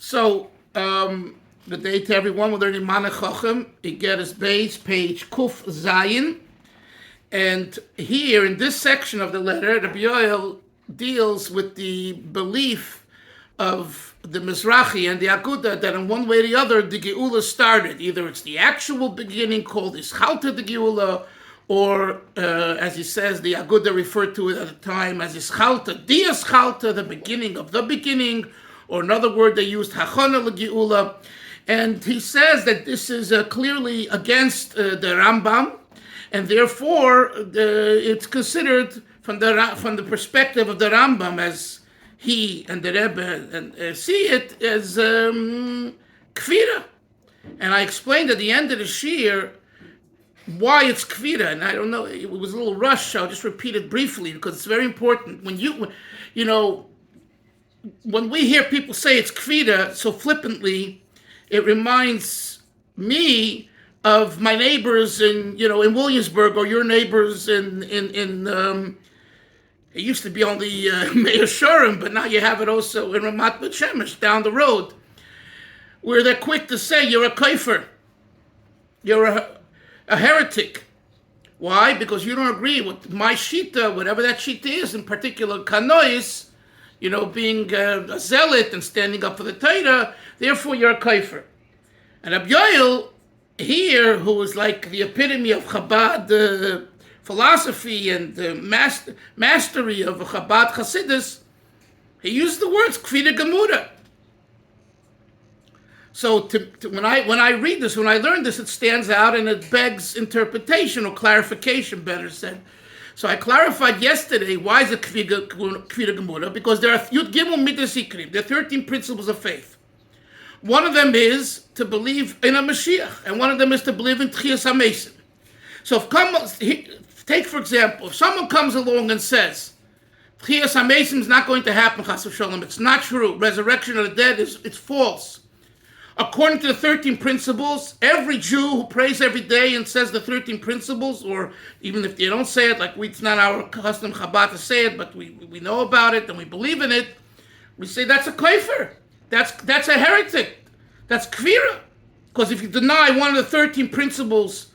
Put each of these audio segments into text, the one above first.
So, good day to everyone. We're learning Manach Chochem, Igeres Beis, page Kuf Zayin. And here in this section of the letter, Rabbi Yoel deals with the belief of the Mizrahi and the Aguda that in one way or the other, the Geula started. Either it's the actual beginning called Ischalta the Geula, or as he says, the Aguda referred to it at the time as Ischalta, the Ischalta, the beginning of the beginning, or another word they used, Hachana l'Geula. And he says that this is clearly against the Rambam, and therefore it's considered from the perspective of the Rambam, as he and the Rebbe see it, as kfira. And I explained at the end of the shir why it's kfira, and I don't know, it was a little rushed, so I'll just repeat it briefly because it's very important. When we hear people say it's kfira so flippantly, it reminds me of my neighbors in Williamsburg, or your neighbors in it used to be on the Meir Shurim, but now you have it also in Ramat Bet Shemesh down the road, where they're quick to say you're a kafir, you're a heretic. Why? Because you don't agree with my shita, whatever that shita is, in particular kanois, being a zealot and standing up for the Torah, therefore you're a kafir. And Rabbi Yoel here, who is like the epitome of Chabad philosophy and mastery of Chabad Hasidus, he used the words kfira gemura. So when I read this, when I learn this, it stands out and it begs interpretation or clarification, better said. So I clarified yesterday why is it kfira gemura, because there are Yud Gimel Midas Ikrim, there are 13 principles of faith. One of them is to believe in a Mashiach, and one of them is to believe in Tchias HaMesim. So take for example, if someone comes along and says Tchias HaMesim is not going to happen, Chas v'Sholom, it's not true, resurrection of the dead it's false. According to the 13 principles, every Jew who prays every day and says the 13 principles, or even if they don't say it, like it's not our custom Chabad to say it, but we know about it and we believe in it, we say that's a kafir. That's a heretic. That's kfira. Because if you deny one of the 13 principles,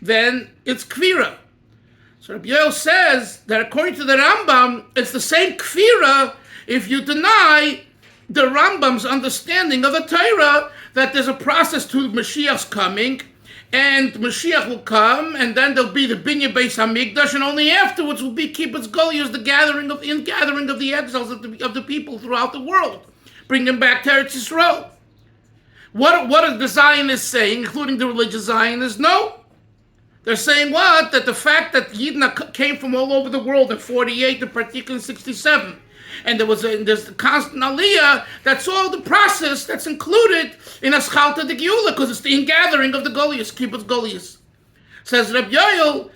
then it's kfira. So Rabbi Yoel says that according to the Rambam, it's the same kfira if you deny the Rambam's understanding of the Torah, that there's a process to Mashiach's coming, and Mashiach will come, and then there'll be the Binya Beis Hamikdash, and only afterwards will be Kibbutz Goliath, the gathering of the exiles of the people throughout the world, bring them back to Eretz Yisrael. What are the Zionists saying, including the religious Zionists? No. They're saying what? That the fact that Yidna came from all over the world in 48, in particular in 67, and there's the constant aliyah, that's all the process that's included in Aschalta de Geula, because it's the ingathering of the Goliath, Kibbutz Goliath. Says Reb Yoel,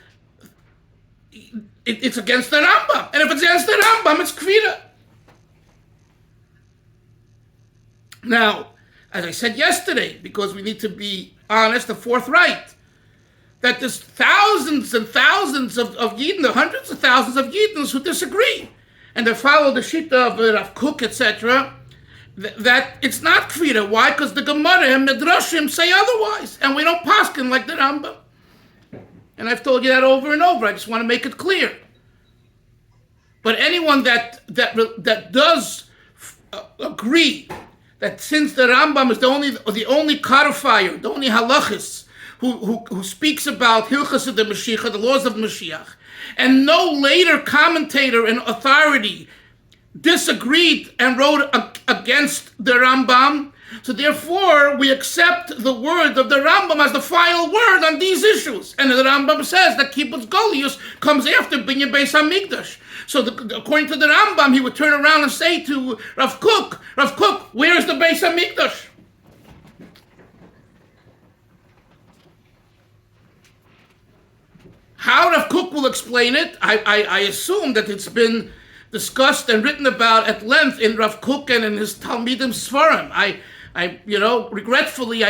it's against the Rambam. And if it's against the Rambam, it's Kvira. Now, as I said yesterday, because we need to be honest and forthright, that there's thousands and thousands of Yidden, hundreds of thousands of Yiddens who disagree, and they follow the shita of Rav Kook, etc., that it's not kfira. Why? Because the Gemara and Midrashim say otherwise, and we don't paskin like the Rambam. And I've told you that over and over. I just want to make it clear. But anyone that does agree that since the Rambam is the only codifier, the only halachis who speaks about Hilchas of the Mashiach, the laws of Mashiach, and no later commentator and authority disagreed and wrote against the Rambam, so therefore we accept the word of the Rambam as the final word on these issues. And the Rambam says that Kibbutz Goliath comes after Binya Beis Hamikdash. So according to the Rambam, he would turn around and say to Rav Kook, where's the Beis Hamikdash? How Rav Kook will explain it, I assume that it's been discussed and written about at length in Rav Kook and in his Talmidim Sfarim. I Regretfully,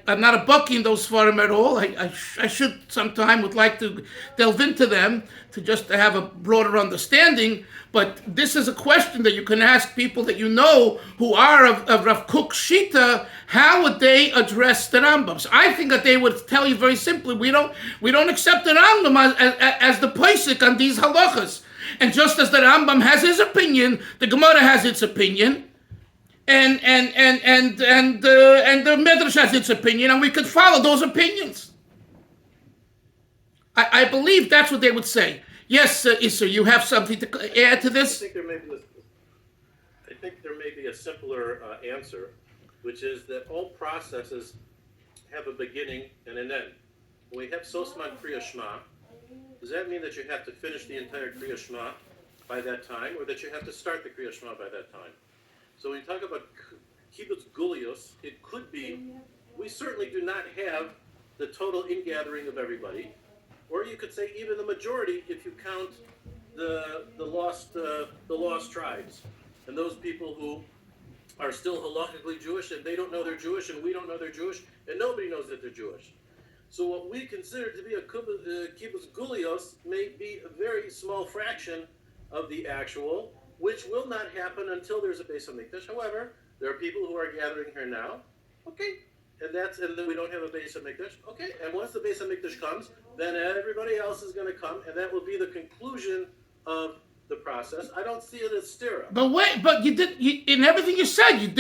I'm not a bucky in those svarim at all. I should sometime would like to delve into them to have a broader understanding. But this is a question that you can ask people that you know who are of Rav Kook's Shita. How would they address the Rambam? So I think that they would tell you very simply, we don't accept the Rambam as the posek on these halachas. And just as the Rambam has his opinion, the Gemara has its opinion. And the Medrash has its opinion, and we could follow those opinions. I believe that's what they would say. Yes, Issa, you have something to add to this? I think there may be a simpler answer, which is that all processes have a beginning and an end. When we have Sosman Kriya Shema, does that mean that you have to finish the entire Kriya Shema by that time, or that you have to start the Kriya Shema by that time? So when you talk about kibbutz gulios, it could be, we certainly do not have the total ingathering of everybody, or you could say even the majority if you count the lost tribes and those people who are still halakhically Jewish and they don't know they're Jewish and we don't know they're Jewish and nobody knows that they're Jewish. So what we consider to be a kibbutz gulios may be a very small fraction of the actual, which will not happen until there's a Beis HaMikdash. However, there are people who are gathering here now. Okay, and then we don't have a Beis HaMikdash. Okay, and once the Beis HaMikdash comes, then everybody else is going to come, and that will be the conclusion of the process. I don't see it as stira. But wait, but in everything you said, you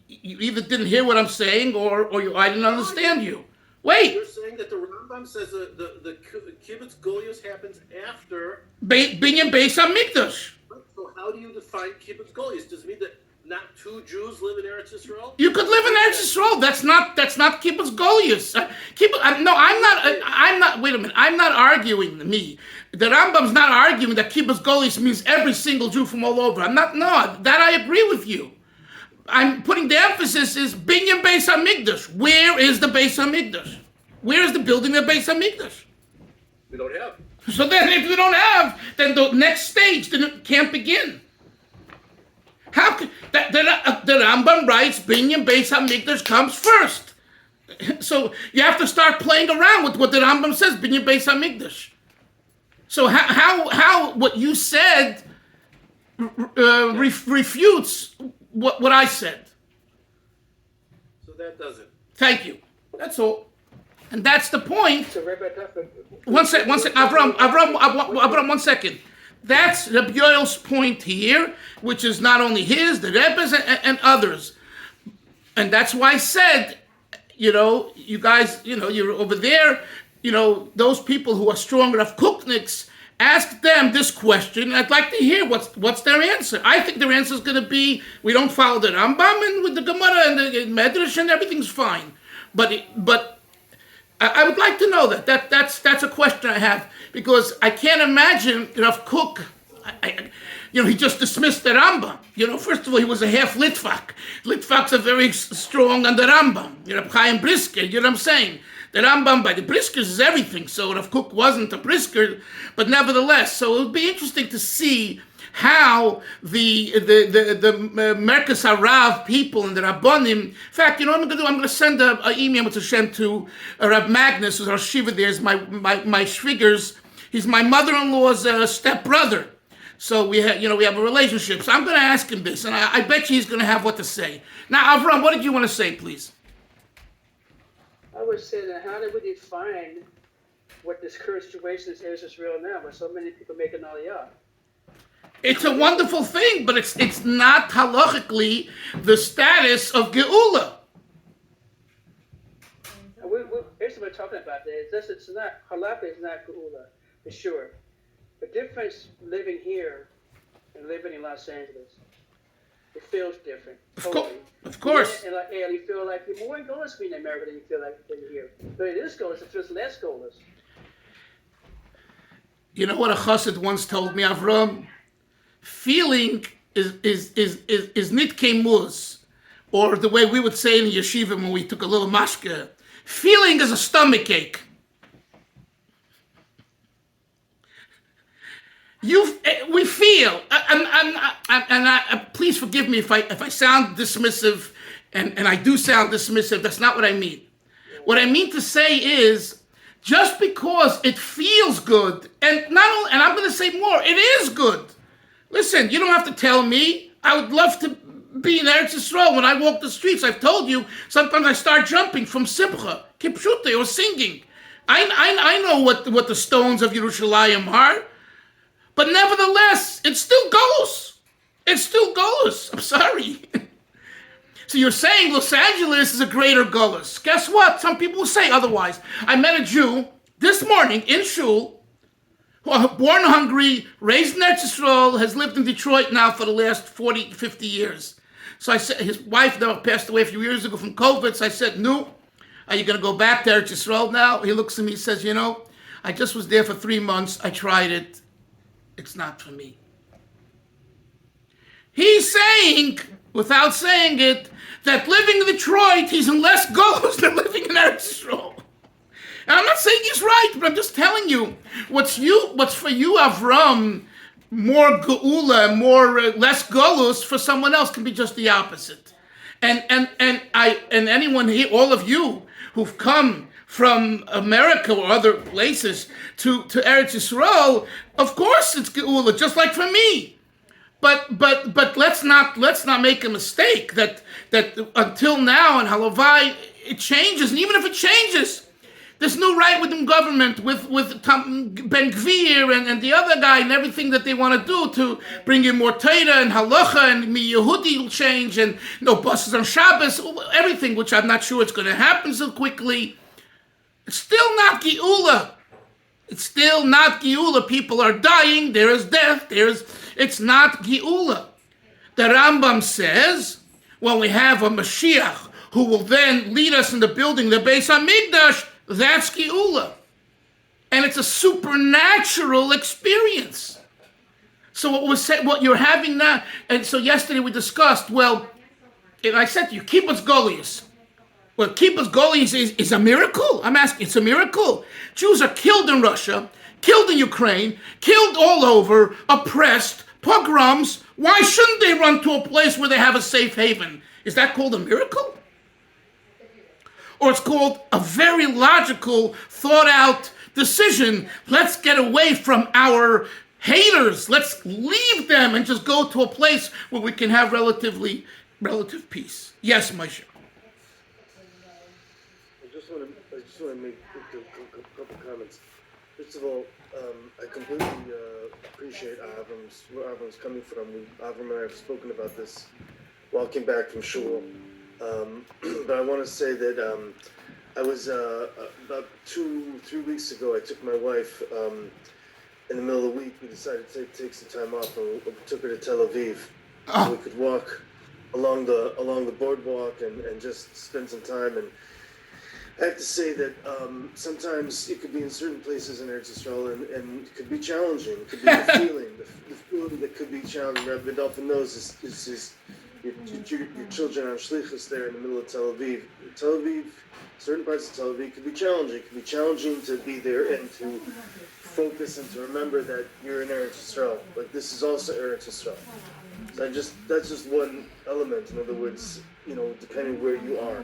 either didn't hear what I'm saying, or I didn't understand you. Wait. You're saying that the Rambam says the kibbutz gulios happens after Binyan Beis HaMikdash. So how do you define kibbutz gulios? Does it mean that not two Jews live in Eretz Yisrael? You could live in Eretz Yisrael. That's not kibbutz gulios. I'm not. Wait a minute. I'm not arguing me. The Rambam's not arguing that kibbutz gulios means every single Jew from all over. I'm not. No, that I agree with you. I'm putting the emphasis is Binyan Beis HaMikdash. Where is the Beis HaMikdash? Where is the building of Beis HaMikdash? We don't have. So then if you don't have, then the next stage can't begin. How can the Rambam writes Binyan Beis HaMikdash comes first. So you have to start playing around with what the Rambam says, Binyan Beis HaMikdash. So how what you said refutes what I said. So that doesn't. Thank you. That's all. And that's the point. So Rabbi, One second. Avram, 1 second. That's Rabbi Yoel's point here, which is not only his, the Rebbe's, and others. And that's why I said, you guys, you're over there, those people who are stronger of Kookniks, ask them this question. I'd like to hear what's their answer. I think their answer is going to be, we don't follow the Rambam, and with the Gemara and the Medrash, and everything's fine. But I would like to know that. That's a question I have, because I can't imagine Rav Kook. He just dismissed the Rambam. First of all, he was a half Litvak. Litvaks are very strong on the Rambam. Chaim Brisker, you know what I'm saying? The Rambam by the Briskers is everything. So Rav Kook wasn't a Brisker, but nevertheless. So it would be interesting to see how the Merkez Harav people and the Rabbonim. In fact, what I'm going to do? I'm going to send an email with Hashem to Rav Magnus, who's our shiva there. Is my shvigers. He's my mother-in-law's stepbrother. So we have a relationship. So I'm going to ask him this, and I bet you he's going to have what to say. Now, Avram, what did you want to say, please? I would say that how do we define what this current situation is in Israel now, where so many people making aliyah? It's a wonderful thing, but it's not halachically the status of Geula. Here's what we're talking about. It's not halakha is not Geula, for sure. The difference living here and living in Los Angeles, it feels different. Totally. Of course. And you feel like you're more Golas being in America than you feel like when you're here. But it is Golas, it feels less Golas. You know what a chassid once told me, Avram? Feeling is nitke muz, or the way we would say in yeshiva when we took a little mashke. Feeling is a stomach ache. We feel, and please forgive me if I sound dismissive, and I do sound dismissive. That's not what I mean. What I mean to say is, just because it feels good, and not only, and I'm going to say more, it is good. Listen, you don't have to tell me. I would love to be in Eretz Yisrael when I walk the streets. I've told you, sometimes I start jumping from Simcha, Kipshute, or singing. I know what the stones of Yerushalayim are, but nevertheless, it still goes. It still goes. I'm sorry. So you're saying Los Angeles is a greater gullus. Guess what? Some people will say otherwise. I met a Jew this morning in Shul, born hungry, raised in Eretz Yisrael, has lived in Detroit now for the last 40, 50 years. So I said, his wife now passed away a few years ago from COVID. So I said, "No, are you going to go back to Eretz Yisrael now?" He looks at me and says, I just was there for 3 months. I tried it. It's not for me. He's saying, without saying it, that living in Detroit, he's in less goals than living in Eretz Yisrael. And I'm not saying he's right, but I'm just telling you, what's for you, Avram, more geula, less golus, for someone else can be just the opposite. And anyone here, all of you who've come from America or other places to Eretz Yisrael, of course it's geula, just like for me. But let's not make a mistake that until now in Halavai it changes, and even if it changes, this new right-wing government with Ben Gvir and the other guy and everything that they want to do to bring in more Torah and halacha and Yehudi will change and no buses on Shabbos, everything, which I'm not sure it's going to happen so quickly. It's still not Geula. It's still not Geula. People are dying. There is death. It's not Geula. The Rambam says, when we have a Mashiach who will then lead us in the building the Beis HaMikdash, that's Geula. And it's a supernatural experience. So what you're having now, and so yesterday we discussed, and I said to you, Kibbutz Goliath. Well, Kibbutz Goliath is a miracle. I'm asking, it's a miracle. Jews are killed in Russia, killed in Ukraine, killed all over, oppressed, pogroms. Why shouldn't they run to a place where they have a safe haven? Is that called a miracle? Or it's called a very logical, thought-out decision. Let's get away from our haters. Let's leave them and just go to a place where we can have relative peace. Yes, Moshe. I just want to make a couple comments. First of all, I completely appreciate where Avram's coming from. Avram and I have spoken about this walking back from shul. But I want to say that I was about 2-3 weeks ago. I took my wife in the middle of the week. We decided to take some time off, and we took her to Tel Aviv. So we could walk along the boardwalk and just spend some time. And I have to say that sometimes it could be in certain places in Eretz Yisrael and it could be challenging. It could be the feeling that could be challenging. Rabbi Dolphin knows is your children on shlichus there in the middle of Tel Aviv. Tel Aviv, certain parts of Tel Aviv could be challenging. It could be challenging to be there and to focus and to remember that you're in Eretz Yisrael. But this is also Eretz Yisrael. So that's just one element. In other words, depending where you are.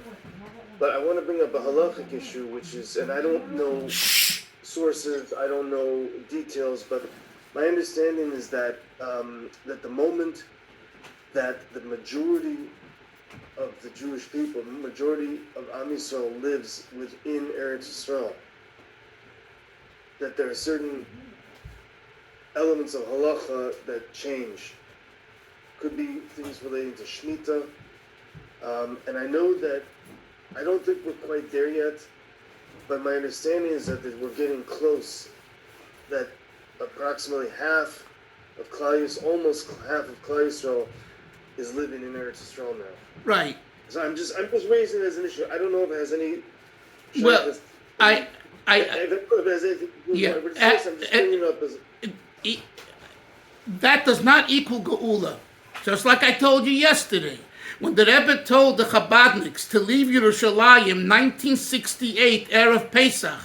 But I want to bring up a halachic issue, which is, and I don't know sources, I don't know details, but my understanding is that that the moment that the majority of the Jewish people, the majority of Am Yisrael lives within Eretz Yisrael, that there are certain elements of halacha that change. Could be things relating to Shemitah, and I know that I don't think we're quite there yet, but my understanding is that we're getting close, that approximately half of Klal Yisrael, almost half of Klal Yisrael is living in Eretz Yisrael now. Right. So I'm just raising it as an issue. I don't know if it has any... Well, I don't know if it has anything to do with what I'm just bringing it up as... That does not equal Geula. Just like I told you yesterday. When the Rebbe told the Chabadniks to leave Yerushalayim 1968, Erev Pesach,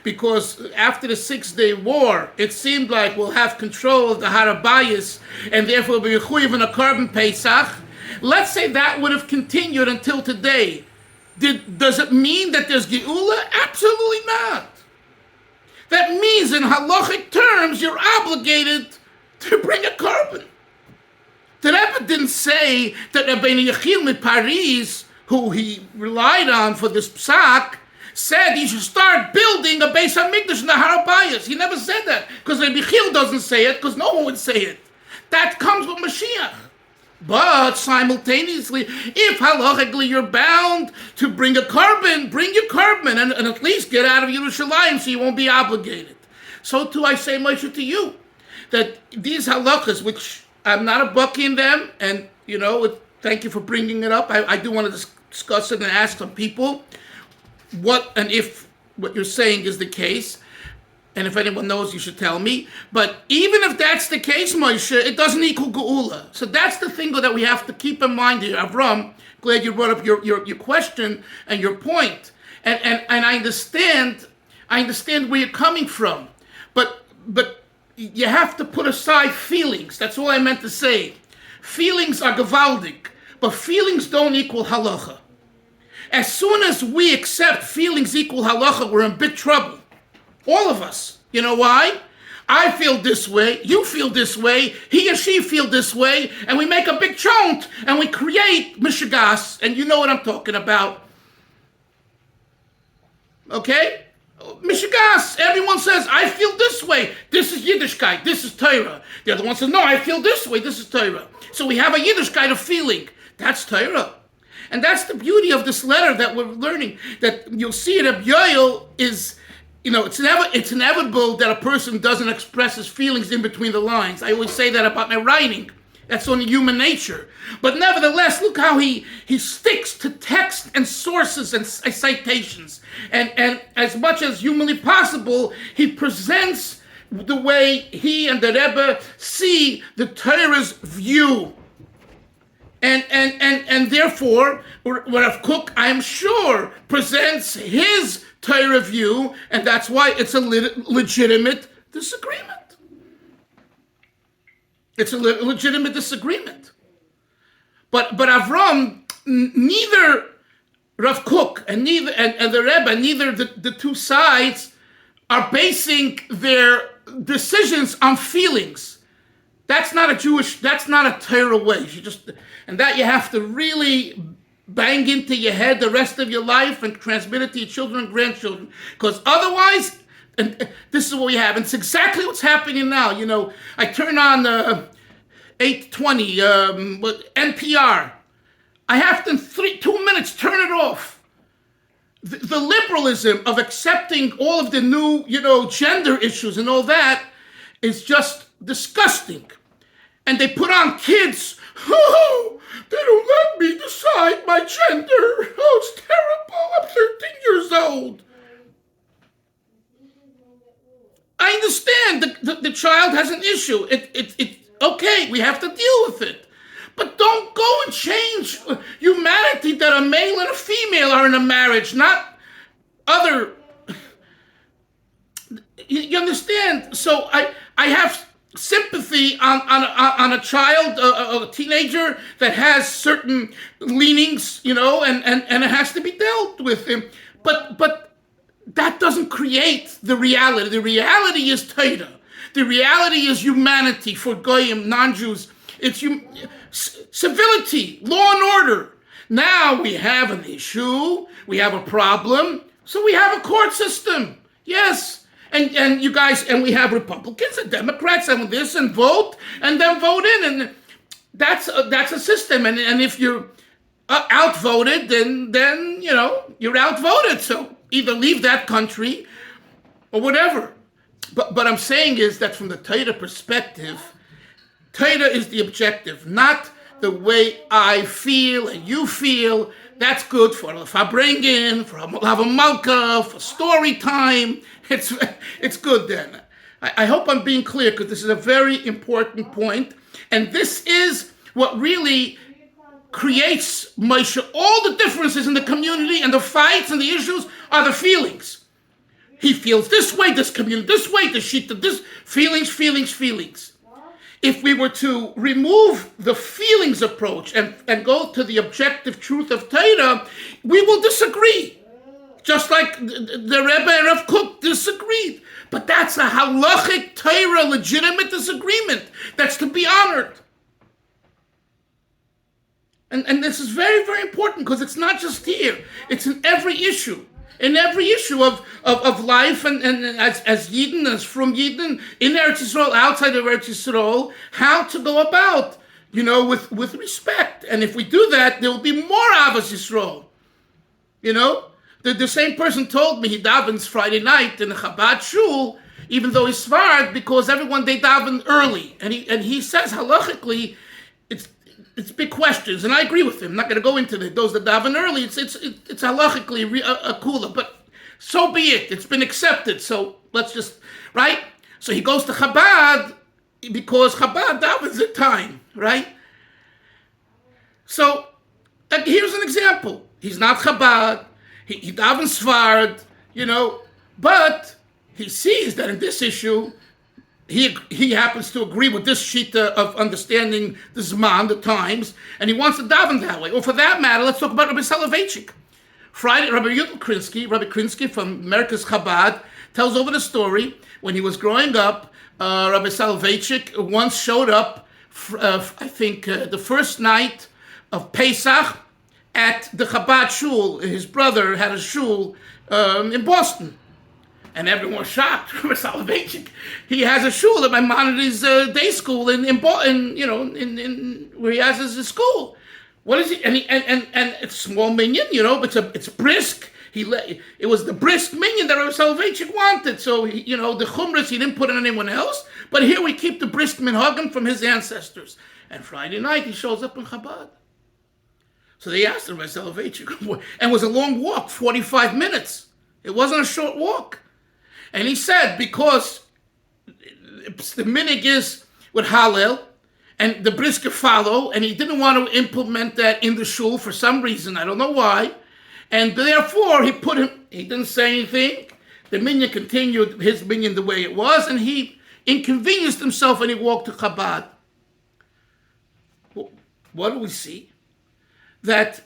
because after the 6-Day War, it seemed like we'll have control of the Harabayas, and therefore we'll be Mechuyev in a Korban Pesach, let's say that would have continued until today. Does it mean that there's geula? Absolutely not. That means in halachic terms, you're obligated to bring a carbon. The Rebbe didn't say that Rabbeinu Yechiel Paris, who he relied on for this psak, said he should start building a Beis HaMikdash in the Har HaBayis. He never said that, because Rabbi Yechiel doesn't say it, because no one would say it. That comes with Mashiach. But simultaneously, if halachically you're bound to bring a carbon, bring your carbon, and at least get out of Yerushalayim so you won't be obligated. So too I say, Moshe, to you, that these halachas, which I'm not a bucky in them, and thank you for bringing it up. I do want to discuss it and ask some people what and if what you're saying is the case. And if anyone knows, you should tell me. But even if that's the case, Moshe, it doesn't equal geula. So that's the thing that we have to keep in mind here. Avram, glad you brought up your question and your point. And I understand where you're coming from. But you have to put aside feelings. That's all I meant to say. Feelings are gewaldig, but feelings don't equal halacha. As soon as we accept feelings equal halacha, we're in big trouble. All of us. You know why? I feel this way, you feel this way, he or she feel this way, and we make a big chont, and we create mishigas, and you know what I'm talking about. Okay? Mishigas. Everyone says, I feel this way. This is Yiddishkeit. This is Torah. The other one says, no, I feel this way. This is Torah. So we have a Yiddishkeit of feeling. That's Torah. And that's the beauty of this letter that we're learning. That you'll see it, Yoel is... it's inevitable that a person doesn't express his feelings in between the lines. I always say that about my writing. That's only human nature. But nevertheless, look how he sticks to text and sources and citations. And as much as humanly possible, he presents the way he and the Rebbe see the Torah's view. And therefore, Rav Kook, I'm sure, presents his Torah view, and that's why it's a legitimate disagreement. It's a legitimate disagreement. But Avram, neither Rav Kook and the Rebbe, neither the two sides are basing their decisions on feelings. That's not a Torah way. And that you have to really bang into your head the rest of your life and transmit it to your children and grandchildren. Because otherwise, and this is what we have. And it's exactly what's happening now. I turn on 820, NPR. I have to, 2 minutes, turn it off. The liberalism of accepting all of the new, gender issues and all that is just disgusting. And they put on kids, they don't let me decide my gender. Oh, it's terrible. I'm 13 years old. I understand the child has an issue. It's okay. We have to deal with it. But don't go and change humanity that a male and a female are in a marriage, not other. You understand? So I have sympathy on a child, a teenager that has certain leanings, and it has to be dealt with him. But that doesn't create the reality. The reality is Torah. The reality is humanity for Goyim, non-Jews. It's civility, law and order. Now we have an issue, we have a problem, so we have a court system. Yes. And you guys, and we have Republicans and Democrats and this and vote and then vote in, and that's a system. And if you're outvoted, then you're outvoted. So either leave that country or whatever. But I'm saying is that from the Torah perspective, Torah is the objective, not the way I feel and you feel. That's good for Farbrengen, for Lava Malka, for story time. It's good then. I hope I'm being clear, because this is a very important point. And this is what really creates, Moshe, all the differences in the community, and the fights and the issues are the feelings. He feels this way, this community this way, the shita this, feelings. if we were to remove the feelings approach and go to the objective truth of Torah, we will disagree. Just like the Rebbe and Rav Kook disagreed. But that's a halachic Torah legitimate disagreement that's to be honored. And this is very, very important because it's not just here. It's in every issue. In every issue of life and as Yidden, as from Yidden, in Eretz Yisrael, outside of Eretz Yisrael, how to go about, with respect. And if we do that, there will be more Avos Yisrael. The same person told me he davens Friday night in the Chabad shul, even though he's Sfard, because everyone, they daven early. And he says, halachically, it's big questions, and I agree with him. I'm not going to go into those that daven early. It's halachically a kula, but so be it. It's been accepted. So let's just right. So he goes to Chabad because Chabad davens at time, right? So here's an example. He's not Chabad. He davens Sfard, but he sees that in this issue, he happens to agree with this shita of understanding the Zman, the times, and he wants to daven that way. Or for that matter, let's talk about Rabbi Soloveitchik. Friday, Rabbi Krinsky from America's Chabad, tells over the story when he was growing up. Rabbi Soloveitchik once showed up, the first night of Pesach at the Chabad shul. His brother had a shul in Boston. And everyone was shocked. Rabbi Soloveitchik, he has a shul at Maimonides day school in where he has his school. What is it? And it's a small minyan, but it's brisk. It was the brisk minyan that Rabbi Soloveitchik wanted. So the chumras he didn't put on anyone else. But here we keep the brisk minhagim from his ancestors. And Friday night he shows up in Chabad. So they asked him, Rabbi Soloveitchik, and it was a long walk, 45 minutes. It wasn't a short walk. And he said, because the minig is with Hallel, and the brisker follow, and he didn't want to implement that in the shul for some reason, I don't know why, and therefore he didn't say anything. The minyan continued his minyan the way it was, and he inconvenienced himself and he walked to Chabad. What do we see? That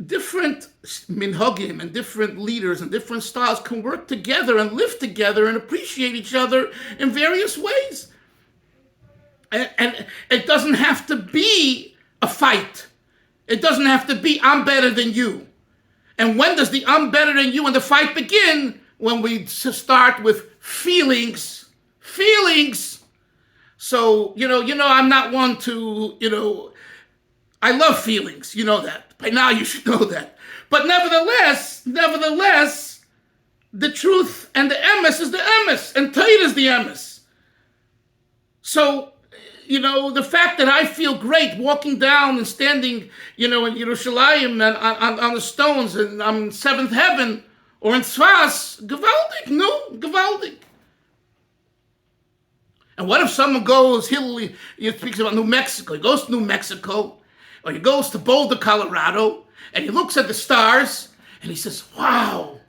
different minhagim and different leaders and different styles can work together and live together and appreciate each other in various ways. And it doesn't have to be a fight. It doesn't have to be, I'm better than you. And when does the I'm better than you and the fight begin? When we start with feelings. So, I'm not one to, I love feelings, you know that. By now you should know that. But nevertheless, the truth and the emes is the emes, and Torah is the emes. So, the fact that I feel great walking down and standing, in Yerushalayim and on the stones and I'm in seventh heaven or in Tzvas, gewaldig. And what if someone goes, he speaks about New Mexico, he goes to New Mexico, or he goes to Boulder, Colorado, and he looks at the stars, and he says, wow,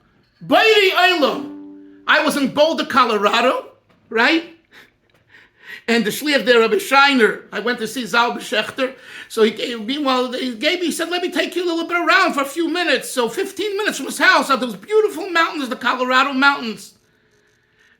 Bairi Eilam. I was in Boulder, Colorado, right? And the shliach there, Rabbi Shiner, I went to see Zal B'Shechter, so he said, let me take you a little bit around for a few minutes. So 15 minutes from his house, out those beautiful mountains, the Colorado mountains.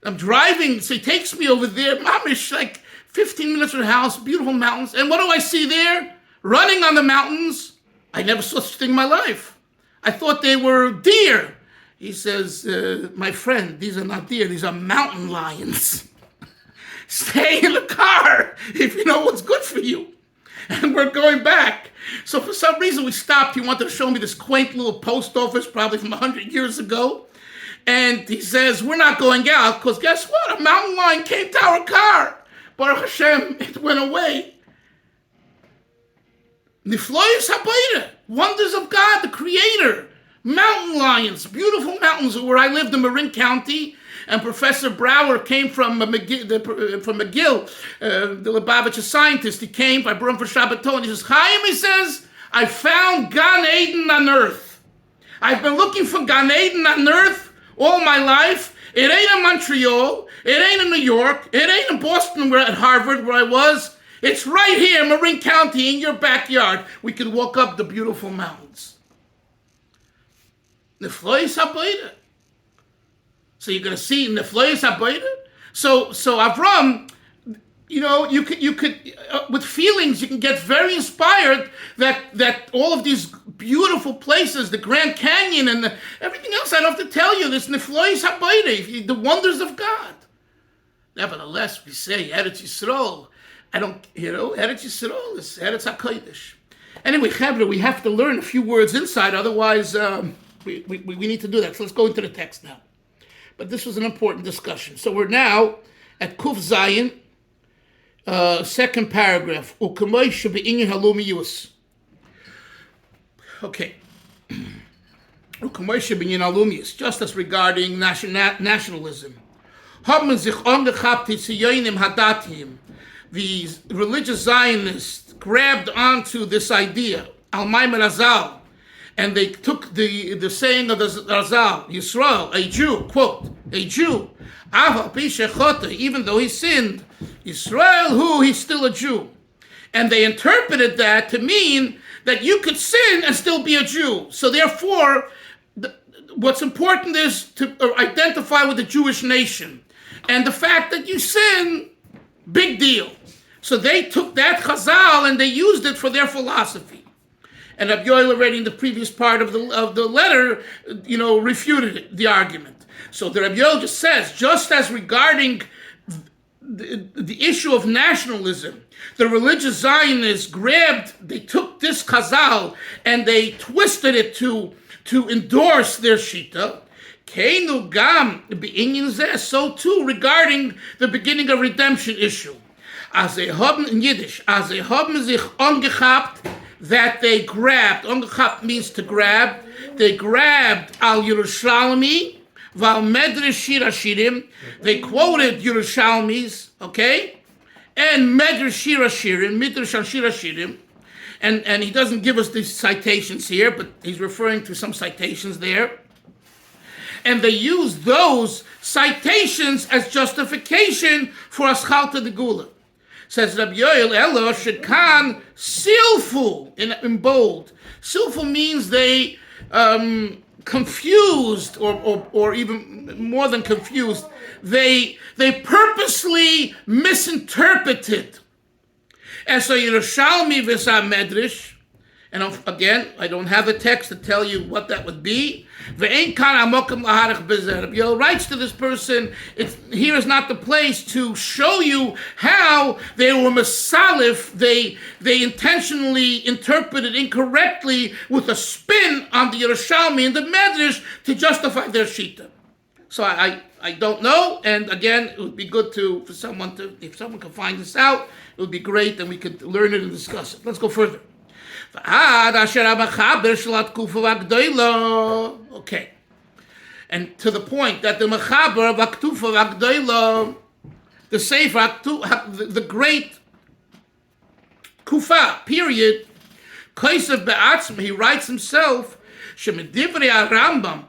I'm driving, so he takes me over there, mamish, like 15 minutes from the house, beautiful mountains. And what do I see there? Running on the mountains. I never saw such a thing in my life. I thought they were deer. He says, my friend, these are not deer, these are mountain lions. Stay in the car if you know what's good for you. And we're going back. So for some reason we stopped. He wanted to show me this quaint little post office, probably from 100 years ago. And he says, we're not going out, because guess what? A mountain lion came to our car. Baruch Hashem, it went away. Nifloyos habayra, wonders of God, the Creator. Mountain lions, beautiful mountains. Where I lived in Marin County, and Professor Brower came from McGill, the Lubavitcher scientist. He came, I brought him for Shabbaton, and he says, Chaim, he says, I found Gan Eden on earth. I've been looking for Gan Eden on earth all my life, It ain't in Montreal. It ain't in New York. It ain't in Boston where at Harvard where I was. It's right here in Marin County in your backyard. We can walk up the beautiful mountains. Neflois habayda. So you're going to see Neflois habayda. So Avram, you could with feelings, you can get very inspired that all of these beautiful places, the Grand Canyon and everything else, I don't have to tell you, this Neflois habayda, the wonders of God. Nevertheless, we say Eretz Yisrael. Eretz Yisrael is Eretz HaKodesh. Anyway, Chavre, we have to learn a few words inside, otherwise we need to do that. So let's go into the text now. But this was an important discussion. So we're now at Kuf Zayin, second paragraph. Okay. Just as regarding nationalism. These religious Zionists grabbed onto this idea, Al-Maimon Azal, and they took the saying of the Razal, Yisrael, a Jew, quote, a Jew, even though he sinned, Yisrael, he's still a Jew. And they interpreted that to mean that you could sin and still be a Jew. So therefore, what's important is to identify with the Jewish nation. And the fact that you sin, big deal. So they took that Chazal and they used it for their philosophy. And Rabbi Yoel already in the previous part of the letter, refuted the argument. So the Rabbi Yoel just says, just as regarding the issue of nationalism, the religious Zionists they took this Chazal and they twisted it to endorse their Shita. So too regarding the beginning of redemption issue. As they haben in Yiddish, as they haben sich angehabt, that they grabbed, angehabt means to grab, they grabbed al Yerushalmi, val medrash shir hashirim, they quoted Yerushalmis, okay, and medrash shir hashirim, midrash shir hashirim, and he doesn't give us these citations here, but he's referring to some citations there. And they use those citations as justification for Aschalta de Gula. Says Rabbi Yoel, Elo shekan silfu, in bold. Silfu means they confused, or even more than confused, they purposely misinterpreted. And so Yerushalmi v'sa medrash, and again, I don't have a text to tell you what that would be. Rabbi Yoel writes to this person, here is not the place to show you how they were masalif, they intentionally interpreted incorrectly with a spin on the Yerushalmi and the Medrash to justify their shita. So I don't know, and again, it would be good if someone can find this out, it would be great, and we could learn it and discuss it. Let's go further. Okay. And to the point that the Mechaber of Aktufa V'Agdoila, the Sefer, the great Kufa, period, Kaisav Be'atzma, he writes himself, Shemedivrei Rambam,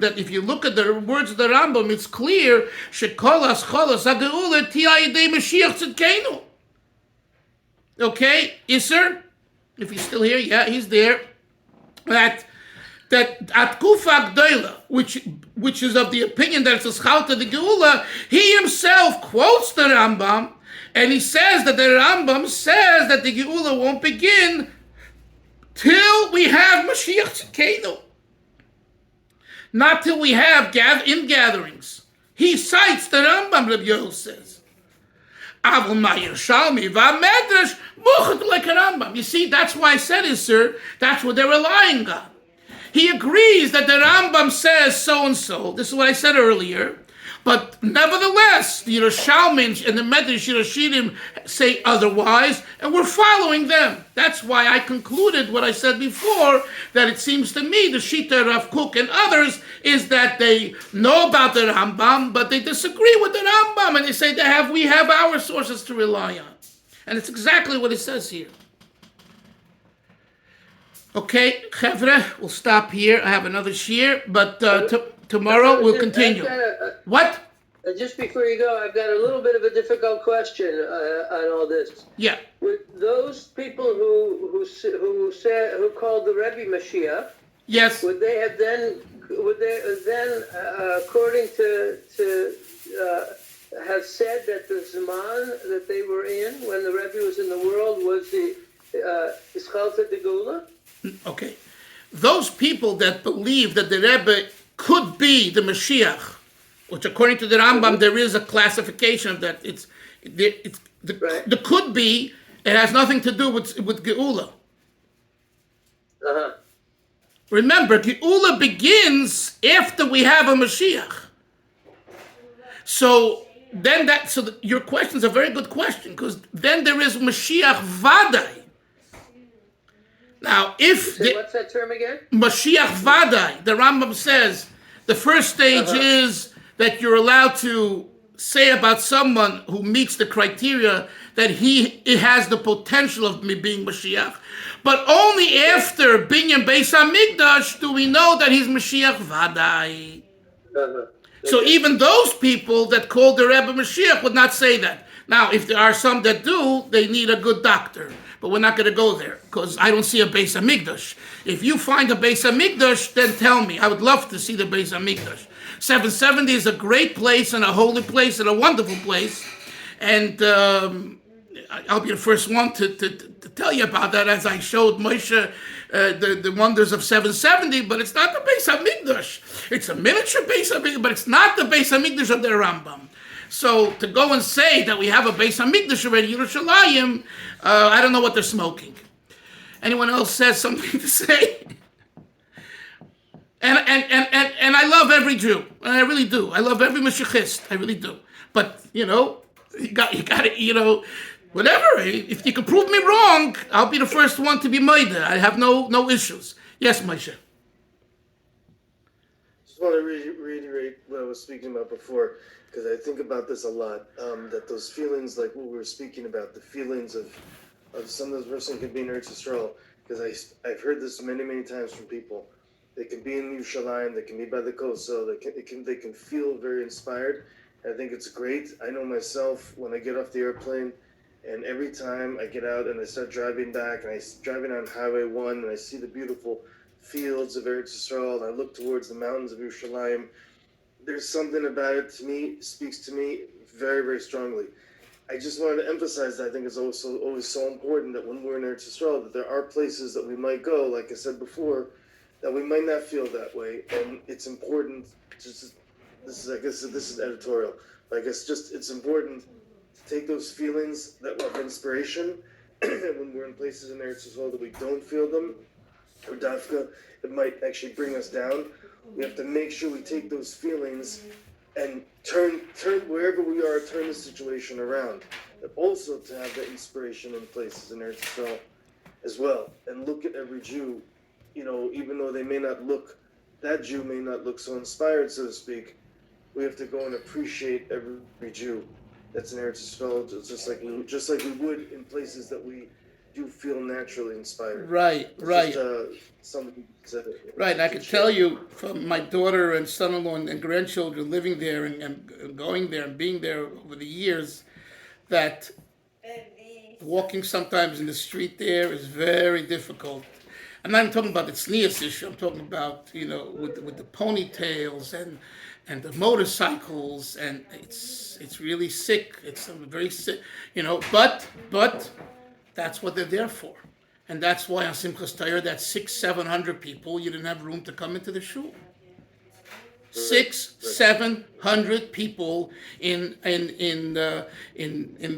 that if you look at the words of the Rambam, it's clear, Shekol Ascholos HaGeula Tia Yedei Mashiach Tzidkeinu. Okay, Isser? If he's still here, yeah, he's there. That at Kufa Gdoila, which is of the opinion that it's a Schalta de Geula, he himself quotes the Rambam, and he says that the Rambam says that the Geula won't begin till we have Mashiach Tzidkeinu. Not till we have gatherings. He cites the Rambam, Rabbi Yoel says. You see, that's why I said it, sir. That's what they're relying on. He agrees that the Rambam says so-and-so. This is what I said earlier. But nevertheless, the Yerushalmi and the Medrash Yerushidim say otherwise, and we're following them. That's why I concluded what I said before, that it seems to me, the Shita, Rav Kook, and others, is that they know about the Rambam, but they disagree with the Rambam, and they say we have our sources to rely on. And it's exactly what it says here. Okay, Chevre, we'll stop here. I have another shir, but Tomorrow we'll continue. What? Just before you go, I've got a little bit of a difficult question on all this. Yeah. With those people who called the Rebbe Mashiach, Yes. would they then, according to have said that the Zaman that they were in when the Rebbe was in the world was the Ischalta de Gula? Okay. Those people that believe that the Rebbe could be the Mashiach, which according to the Rambam, there is a classification of that. The could be, it has nothing to do with Geula. Uh-huh. Remember, Geula begins after we have a Mashiach. So then your question is a very good question, because then there is Mashiach Vadai. Now, what's that term again? Mashiach Vadai, the Rambam says, the first stage is that you're allowed to say about someone who meets the criteria that he has the potential of me being Mashiach, but only after Binyan Beis HaMikdash do we know that he's Mashiach Vadai. Uh-huh. So even those people that call the Rebbe Mashiach would not say that. Now, if there are some that do, they need a good doctor. But we're not going to go there, because I don't see a Beis HaMikdash. If you find a Beis HaMikdash, then tell me. I would love to see the Beis HaMikdash. 770 is a great place and a holy place and a wonderful place. And I'll be the first one to tell you about that, as I showed Moshe the wonders of 770, but it's not the Beis HaMikdash. It's a miniature Beis HaMikdash, but it's not the Beis HaMikdash of the Rambam. So to go and say that we have a Beis HaMikdash already in Yerushalayim, I don't know what they're smoking. Anyone else has something to say? And I love every Jew, and I really do. I love every Mashiachist, I really do. But you got to, whatever. If you can prove me wrong, I'll be the first one to be made. I have no issues. Yes, Moshe. Just want to reiterate what I was speaking about before, because I think about this a lot. That those feelings, like what we were speaking about, the feelings of some of those person can be in Eretz Yisrael, because I've heard this many times from people. They can be in Yerushalayim, they can be by the coast, so they can feel very inspired. And I think it's great. I know myself, when I get off the airplane, and every time I get out and I start driving back, and I'm driving on Highway 1, and I see the beautiful fields of Eretz Yisrael, and I look towards the mountains of Yerushalayim, there's something about it speaks to me very, very strongly. I just wanted to emphasize that I think it's also always so important that when we're in Eretz Yisrael, that there are places that we might go, like I said before, that we might not feel that way, and it's important. This is editorial. But I guess it's important to take those feelings that of inspiration, when we're in places in Eretz Yisrael that we don't feel them, or dafka, it might actually bring us down. We have to make sure we take those feelings and turn wherever we are, turn the situation around. And also to have that inspiration in places in Eretz Yisrael as well, and look at every Jew. Even though that Jew may not look so inspired, so to speak, we have to go and appreciate every Jew that's in Eretz Yisrael, just like we would in places that we do feel naturally inspired. Right. Something said it. Right, and I can tell you from my daughter and son-in-law and grandchildren living there and going there and being there over the years, that walking sometimes in the street there is very difficult. I'm not even talking about the tznius issue. I'm talking about, with the ponytails and the motorcycles, and it's really sick. It's very sick, But that's what they're there for, and that's why on Simchas Torah, that 600-700 people, you didn't have room to come into the shul. 600-700 people in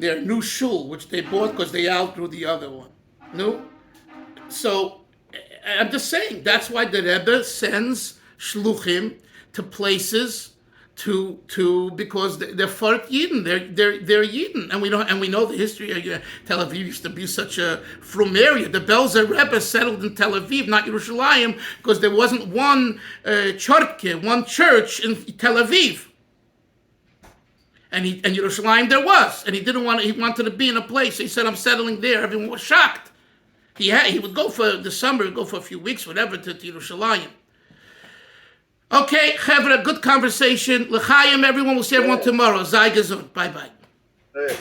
their new shul, which they bought because they outgrew the other one. No, so. I'm just saying, that's why the Rebbe sends shluchim to places because they're Folk Yidden, they're Yidden, and we know the history of Tel Aviv used to be such a frum area. The Belzer Rebbe settled in Tel Aviv, not Yerushalayim, because there wasn't one one church in Tel Aviv, and Yerushalayim there was, and he wanted to be in a place. So he said, I'm settling there. Everyone was shocked. He would go for the summer, go for a few weeks, whatever, to Yerushalayim. Okay, Chevra, good conversation. L'chaim, everyone. We'll see everyone tomorrow. Zai gesund. Bye-bye. Hey.